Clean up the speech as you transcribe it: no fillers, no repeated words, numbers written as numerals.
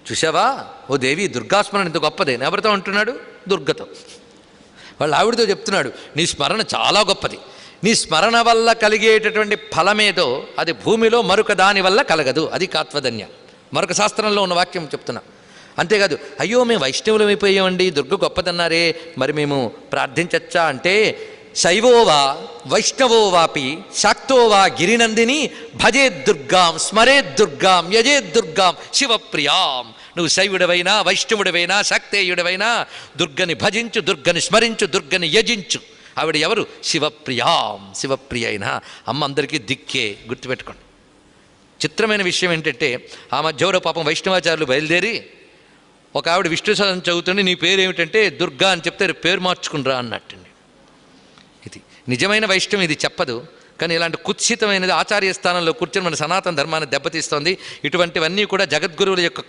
చూసావా ఓ దేవి దుర్గాస్మరణ ఇంత గొప్పదే. ఎవరితో అంటున్నాడు? దుర్గతో. వాళ్ళ ఆవిడతో చెప్తున్నాడు, నీ స్మరణ చాలా గొప్పది. నీ స్మరణ వల్ల కలిగేటటువంటి ఫలమేదో అది భూమిలో మరొక దాని వల్ల కలగదు. అది కాత్వధన్య. మరొక శాస్త్రంలో ఉన్న వాక్యం చెప్తున్నా. అంతేకాదు, అయ్యో మేము వైష్ణవులం అయిపోయామండి, దుర్గ గొప్పదన్నారే, మరి మేము ప్రార్థించచ్చా అంటే, శైవోవా వైష్ణవోవాపి శాక్తోవా గిరినందిని భజేద్దుర్గాం స్మరేద్దుర్గాం యజేద్దుర్గాం శివప్రియాం. నువ్వు శైవుడవైనా వైష్ణవుడవైనా శాక్తేయుడవైనా దుర్గని భజించు, దుర్గని స్మరించు, దుర్గని యజించు. ఆవిడ ఎవరు? శివప్రియాం. శివప్రియ అయినా అమ్మ అందరికీ దిక్కే. గుర్తుపెట్టుకోండి. చిత్రమైన విషయం ఏంటంటే, ఆ మధ్యవరో పాపం వైష్ణవాచార్యులు బయలుదేరి ఒక ఆవిడ విష్ణు సహస్రనామం చదువుతుంటే, నీ పేరు ఏమిటంటే దుర్గా అని చెప్తే పేరు మార్చుకునిరా అన్నట్టండి. ఇది నిజమైన వైష్ణవం ఇది చెప్పదు. కానీ ఇలాంటి కుత్సితమైనది ఆచార్య స్థానంలో కూర్చొని మన సనాతన ధర్మాన్ని దెబ్బతీస్తోంది. ఇటువంటివన్నీ కూడా జగద్గురువుల యొక్క